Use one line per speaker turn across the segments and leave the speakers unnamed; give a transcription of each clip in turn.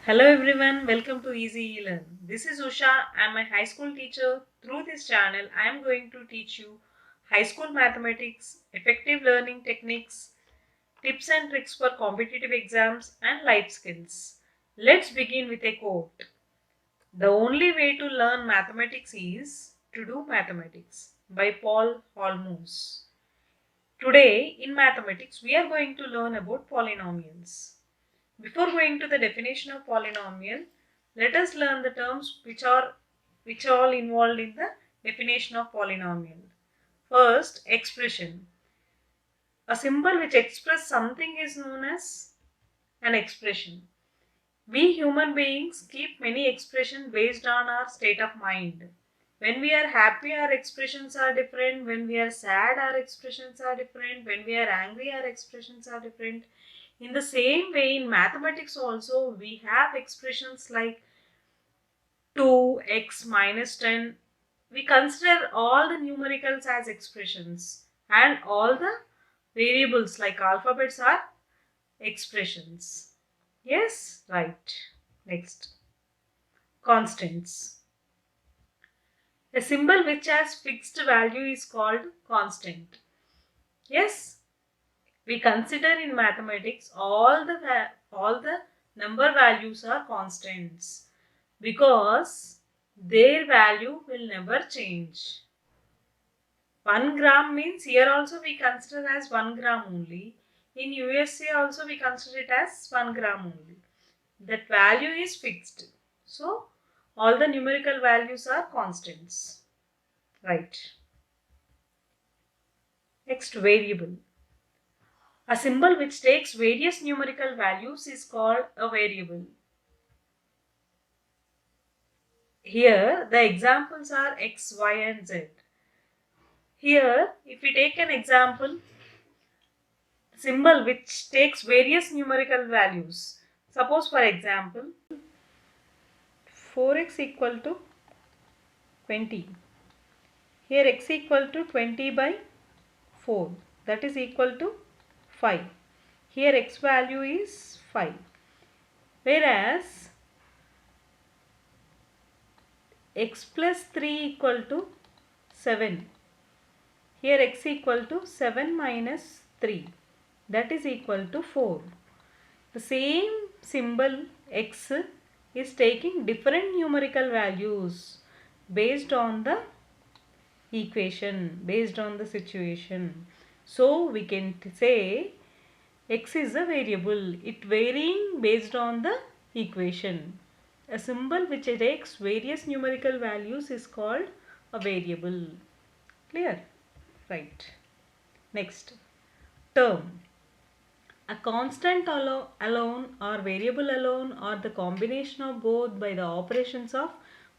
Hello everyone, welcome to Easy Learn. This is Usha. I am a high school teacher. Through this channel, I am going to teach you high school mathematics, effective learning techniques, tips and tricks for competitive exams, and life skills. Let's begin with a quote. The only way to learn mathematics is to do mathematics by Paul Holmus. Today, in mathematics, we are going to learn about polynomials. Before going to the definition of polynomial, let us learn the terms which are all involved in the definition of polynomial. First, expression. A symbol which expresses something is known as an expression. We human beings keep many expressions based on our state of mind. When we are happy, our expressions are different. When we are sad, our expressions are different. When we are angry, our expressions are different. In the same way, in mathematics also, we have expressions like 2x minus 10. We consider all the numericals as expressions, and all the variables like alphabets are expressions. Yes, right. Next, constants. A symbol which has fixed value is called constant. Yes, we consider in mathematics all the number values are constants because their value will never change. 1 gram means here also we consider as 1 gram only. In USA also we consider it as 1 gram only. That value is fixed. So all the numerical values are constants. Right. Next, variable. A symbol which takes various numerical values is called a variable. Here the examples are x, y and z. Here if we take an example, symbol which takes various numerical values. Suppose for example 4x equal to 20. Here x equal to 20 by 4, that is equal to 5. Here x value is 5. Whereas x plus 3 equal to 7. Here x equal to 7 minus 3, that is equal to 4. The same symbol x is taking different numerical values based on the equation, based on the situation. So we can say x is a variable. It varying based on the equation. A symbol which takes various numerical values is called a variable. Clear? Right. Next, term. A constant alone or variable alone or the combination of both by the operations of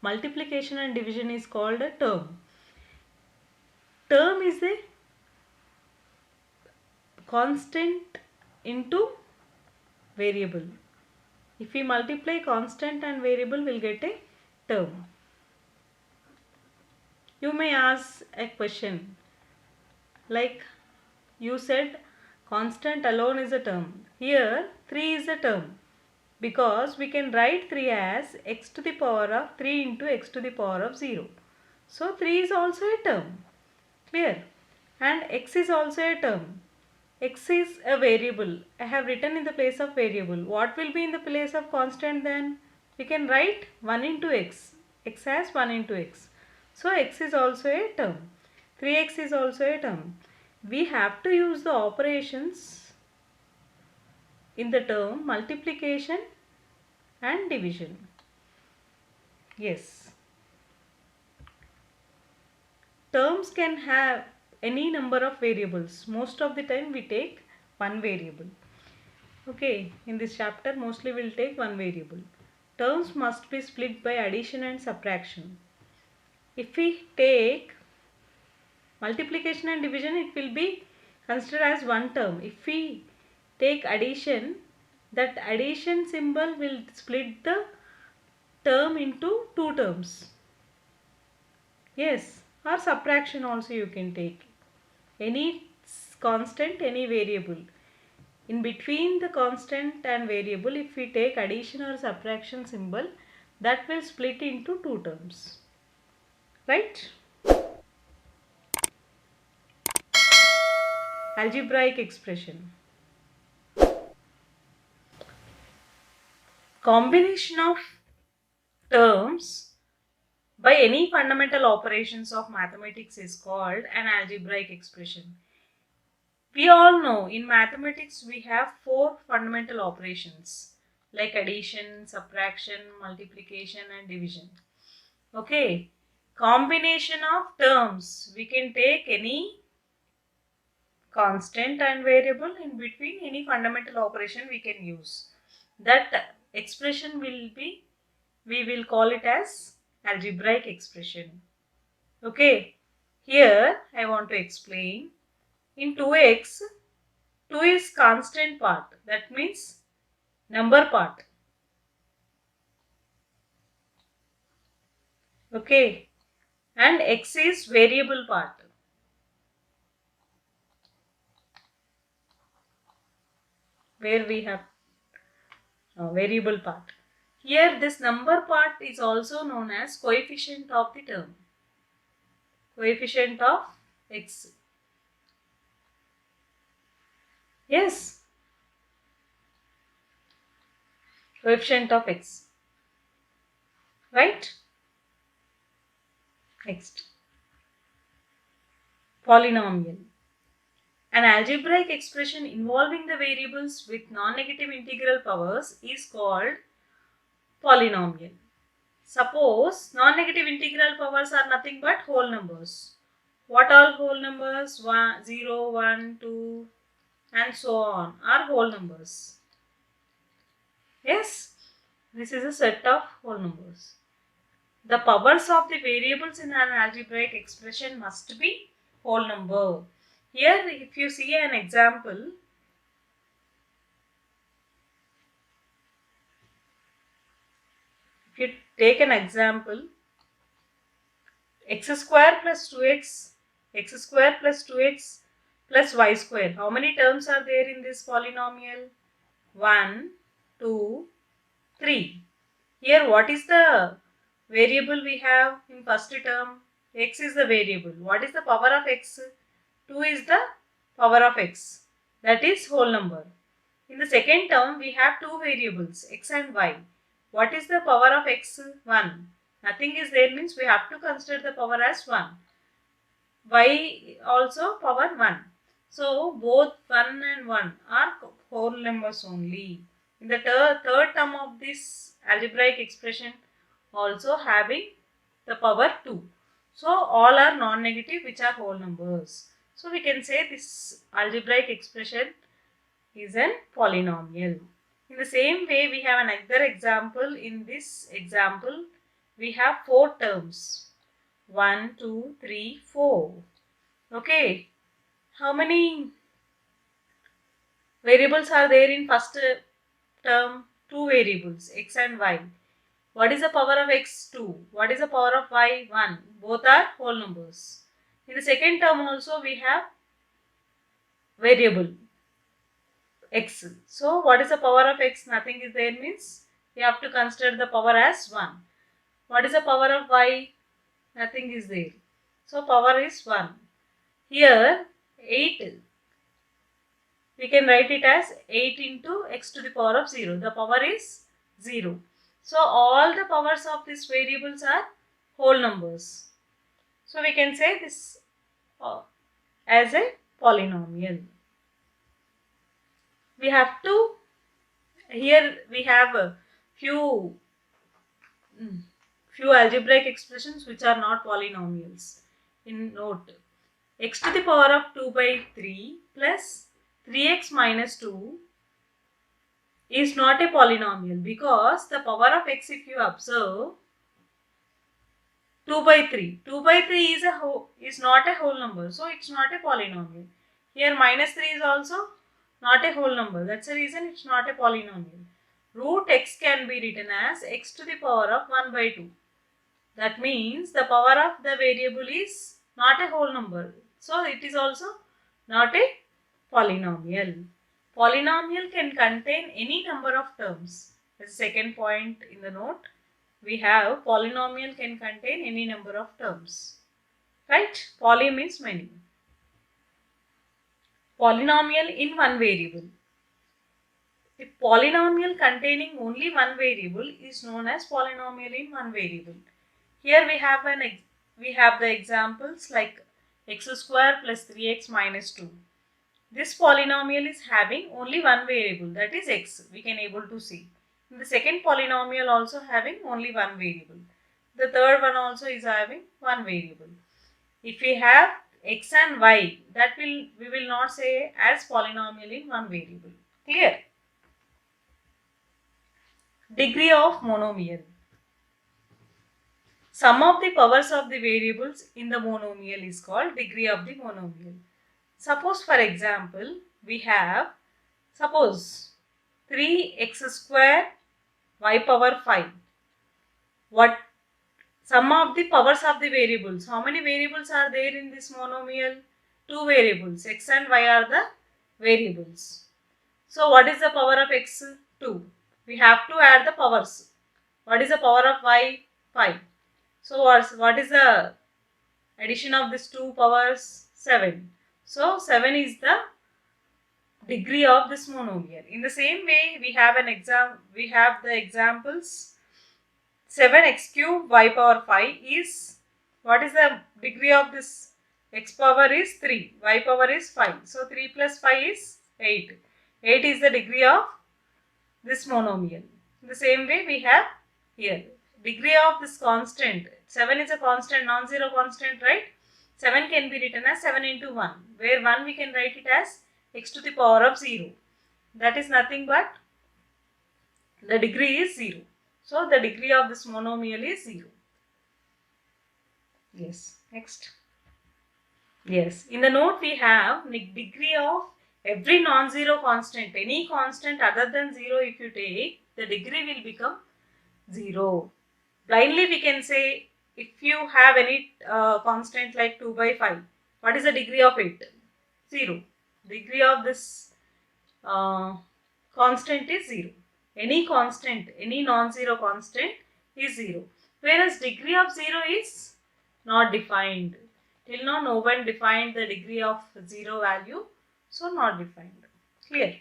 multiplication and division is called a term. Term is a constant into variable. If we multiply constant and variable, we'll get a term. You may ask a question like you said constant alone is a term. Here 3 is a term because we can write 3 as x to the power of 3 into x to the power of 0. So 3 is also a term. Clear? And x is also a term. X is a variable. I have written in the place of variable. What will be in the place of constant then? We can write 1 into x. X has 1 into x. So x is also a term. 3x is also a term. We have to use the operations in the term multiplication and division. Yes. Terms can have any number of variables. Most of the time we take one variable. Okay, in this chapter mostly we'll take one variable. Terms must be split by addition and subtraction. If we take multiplication and division, it will be considered as one term. If we take addition, that addition symbol will split the term into two terms. Yes, or subtraction also you can take. Any constant, any variable. In between the constant and variable, if we take addition or subtraction symbol, that will split into two terms, right? Algebraic expression. Combination of terms by any fundamental operations of mathematics is called an algebraic expression. We all know in mathematics we have four fundamental operations like addition, subtraction, multiplication and division. Okay, combination of terms, we can take any constant and variable, in between any fundamental operation we can use. That expression will be, we will call it as algebraic expression. Okay, here I want to explain. In 2x, 2 is constant part, that means number part. Okay, and x is variable part. Where we have variable part. Here this number part is also known as coefficient of the term. Coefficient of x. Yes. Coefficient of x. Right? Next. Polynomial. An algebraic expression involving the variables with non-negative integral powers is called polynomial. Suppose non-negative integral powers are nothing but whole numbers. What all whole numbers? 1, 0, 1, 2 and so on are whole numbers. Yes, this is a set of whole numbers. The powers of the variables in an algebraic expression must be whole number. Here if you see an example, if you take an example, x square plus 2x, x square plus 2x plus y square. How many terms are there in this polynomial? 1, 2, 3. Here what is the variable we have in first term? X is the variable. What is the power of x? 2 is the power of x. That is whole number. In the second term we have two variables x and y. What is the power of x? 1. Nothing is there means we have to consider the power as 1. Y also power 1. So both 1 and 1 are whole numbers only. In the third term of this algebraic expression also having the power 2. So all are non-negative which are whole numbers. So we can say this algebraic expression is a polynomial. In the same way we have another example. In this example we have 4 terms. 1, 2, 3, 4. Okay. How many variables are there in first term? 2 variables x and y. What is the power of x? 2. What is the power of y? 1. Both are whole numbers. In the second term also we have variable x. So what is the power of x? Nothing is there means we have to consider the power as 1. What is the power of y? Nothing is there. So power is 1. Here 8. We can write it as 8 into x to the power of 0. The power is 0. So all the powers of these variables are whole numbers. So we can say this as a polynomial. We have to, here we have a few algebraic expressions which are not polynomials. In note, x to the power of 2 by 3 plus 3x minus 2 is not a polynomial because the power of x, if you observe, 2 by 3. 2 by 3 is not a whole number. So it's not a polynomial. Here minus 3 is also not a whole number. That's the reason it's not a polynomial. Root x can be written as x to the power of 1 by 2. That means the power of the variable is not a whole number. So it is also not a polynomial. Polynomial can contain any number of terms. The second point in the note, we have polynomial can contain any number of terms. Right? Poly means many. Polynomial in one variable. A polynomial containing only one variable is known as polynomial in one variable. Here we have the examples like x square plus 3x minus 2. This polynomial is having only one variable, that is x, we can able to see. The second polynomial also having only one variable. The third one also is having one variable. If we have x and y, that we will not say as polynomial in one variable. Clear? Degree of monomial. Sum of the powers of the variables in the monomial is called degree of the monomial. Suppose for example, we have, suppose 3x square y power 5. What sum of the powers of the variables? How many variables are there in this monomial? Two variables, x and y are the variables. So what is the power of x? 2. We have to add the powers. What is the power of y? 5. So what is the addition of these two powers? 7. So 7 is the degree of this monomial. In the same way, we have the examples 7x cube y power 5 is, what is the degree of this? X power is 3, y power is 5. So 3 plus 5 is 8. 8 is the degree of this monomial. In the same way, we have here degree of this constant. 7 is a constant, non-zero constant, right? 7 can be written as 7 into 1, where 1 we can write it as x to the power of 0. That is nothing but the degree is 0. So the degree of this monomial is 0. Yes, next. Yes, in the note we have degree of every non-zero constant. Any constant other than 0 if you take, the degree will become 0. Blindly we can say, if you have any constant like 2 by 5, what is the degree of it? 0. Degree of this constant is 0. Any constant, any non-zero constant is 0. Whereas degree of 0 is not defined. Till now no one defined the degree of 0 value. So not defined. Clear?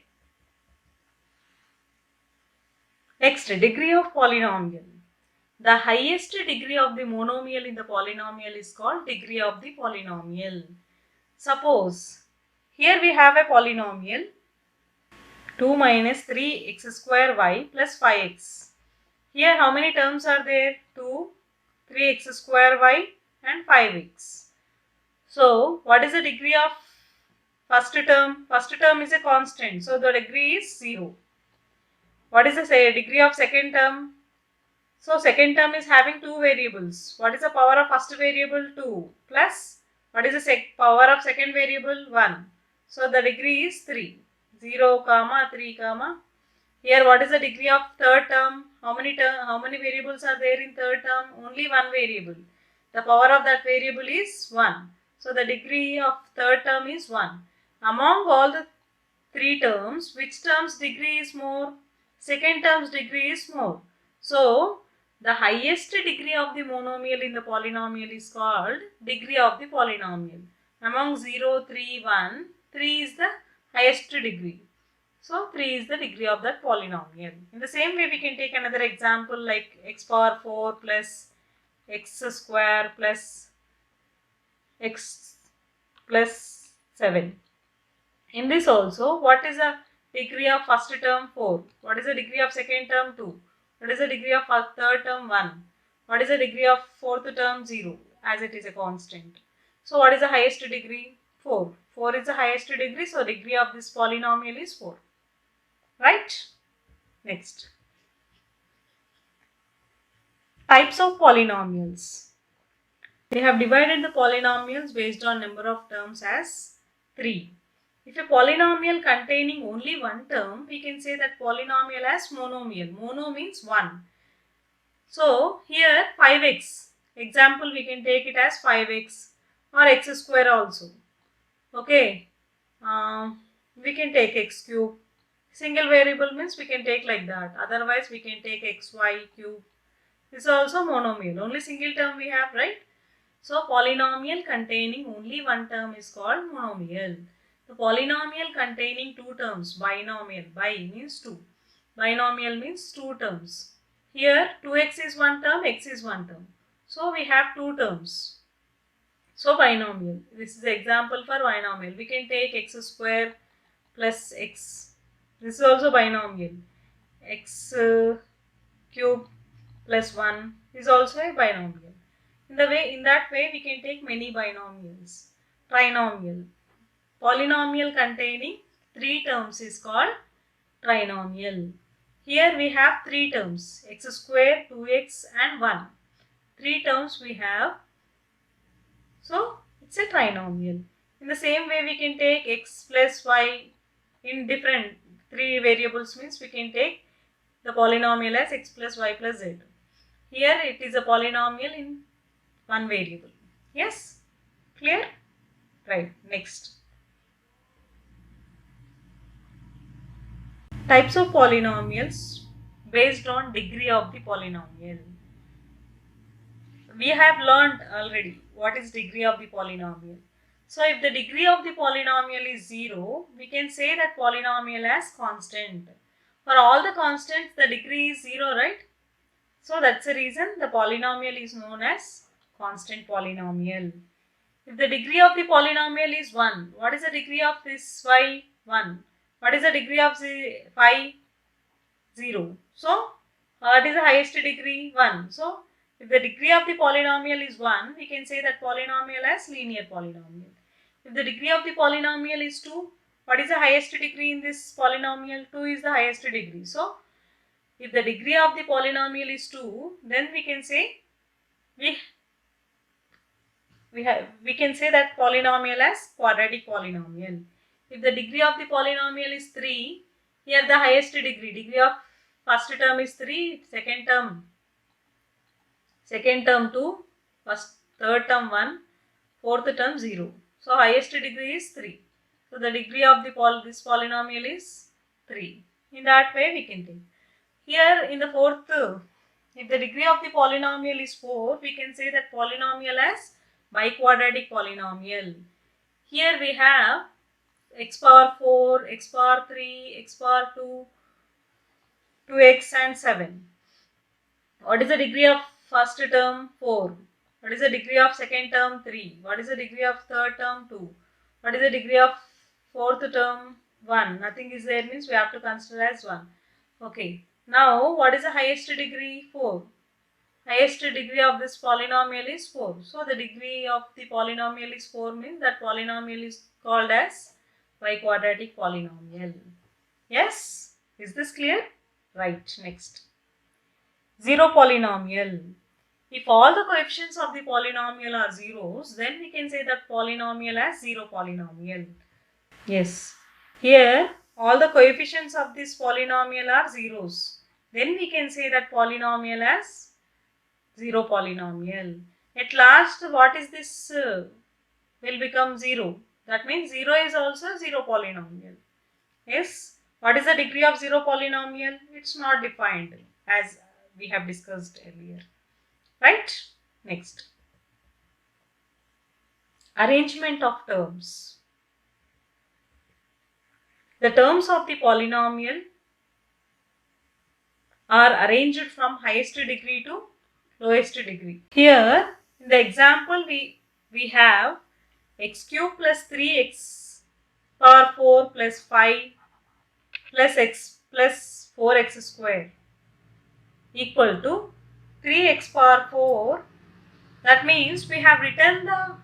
Next, degree of polynomial. The highest degree of the monomial in the polynomial is called degree of the polynomial. Suppose, here we have a polynomial 2 minus 3x square y plus 5x. Here how many terms are there? 2, 3x square y and 5x. So what is the degree of first term? First term is a constant, so the degree is 0. What is the degree of second term? So second term is having two variables. What is the power of first variable? 2 plus what is the power of second variable? 1. So the degree is 3. 0, 3, here what is the degree of third term? How many variables are there in third term? Only one variable. The power of that variable is 1. So the degree of third term is 1. Among all the three terms, which term's degree is more? Second term's degree is more. So the highest degree of the monomial in the polynomial is called degree of the polynomial. Among 0, 3, 1, 3 is the highest degree. So 3 is the degree of that polynomial. In the same way, we can take another example like x power 4 plus x square plus x plus 7. In this also, what is the degree of first term? 4. What is the degree of second term? 2. What is the degree of third term? 1. What is the degree of fourth term? 0, as it is a constant. So what is the highest degree? 4. 4 is the highest degree, so degree of this polynomial is 4. Right? Next. Types of polynomials. They have divided the polynomials based on number of terms as 3. If a polynomial containing only one term, we can say that polynomial as monomial. Mono means 1. So here 5x. Example, we can take it as 5x or x square also. Okay. we can take x cube. Single variable means we can take like that. Otherwise, we can take xy cube. This is also monomial. Only single term we have, right? So, polynomial containing only one term is called monomial. The polynomial containing two terms, binomial. Bi means two. Binomial means two terms. Here, 2x is one term, x is one term. So, we have two terms. So, binomial. This is the example for binomial. We can take x square plus x. This is also binomial. X cube plus 1 is also a binomial. In that way, we can take many binomials. Trinomial. Polynomial containing three terms is called trinomial. Here we have three terms, x square, 2x and 1. Three terms we have. So, it's a trinomial. In the same way, we can take x plus y in different three variables means we can take the polynomial as x plus y plus z. Here it is a polynomial in one variable. Yes? Clear? Right. Next. Types of polynomials based on degree of the polynomial. We have learned already what is degree of the polynomial. So if the degree of the polynomial is 0, we can say that polynomial as constant. For all the constants, the degree is 0, right? So that's the reason the polynomial is known as constant polynomial. If the degree of the polynomial is 1, what is the degree of this y? 1. What is the degree of the phi? 0. So, what is the highest degree? 1. So, if the degree of the polynomial is 1, we can say that polynomial as linear polynomial. If the degree of the polynomial is 2, what is the highest degree in this polynomial? 2 is the highest degree. So, if the degree of the polynomial is 2, then we can say we can say that polynomial as quadratic polynomial. If the degree of the polynomial is 3, here the highest degree of first term is 3, second term 2, third term 1, fourth term 0. So highest degree is 3. So the degree of this polynomial is 3. In that way we can take. Here in the fourth, if the degree of the polynomial is 4, we can say that polynomial as biquadratic polynomial. Here we have x power 4, x power 3, x power 2, 2x and 7. What is the degree of first term? 4. What is the degree of second term? 3. What is the degree of third term? 2. What is the degree of fourth term? 1. Nothing is there means we have to consider as 1. Okay. Now, what is the highest degree? 4. Highest degree of this polynomial is 4. So, the degree of the polynomial is 4 means that polynomial is called as biquadratic polynomial. Yes? Is this clear? Right. Next. Zero polynomial. If all the coefficients of the polynomial are zeros, then we can say that polynomial as zero polynomial. Yes. Here, all the coefficients of this polynomial are zeros. Then we can say that polynomial as zero polynomial. At last, what is this will become 0. That means 0 is also zero polynomial. Yes. What is the degree of zero polynomial? It's not defined as we have discussed earlier. Right? Next. Arrangement of terms. The terms of the polynomial are arranged from highest degree to lowest degree. Here, in the example, we have x cube plus 3x power 4 plus 5 plus x plus 4x square equal to 3x power 4. That means we have written the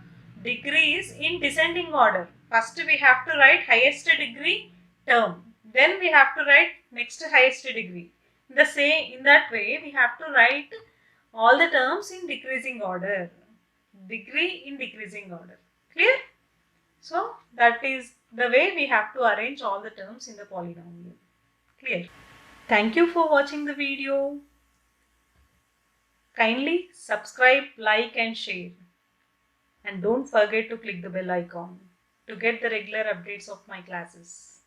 degrees in descending order. First we have to write highest degree term. Then we have to write next highest degree. In that way we have to write all the terms in decreasing order. Degree in decreasing order. Clear? So that is the way we have to arrange all the terms in the polynomial. Clear? Thank you for watching the video. Kindly subscribe, like and share. And don't forget to click the bell icon to get the regular updates of my classes.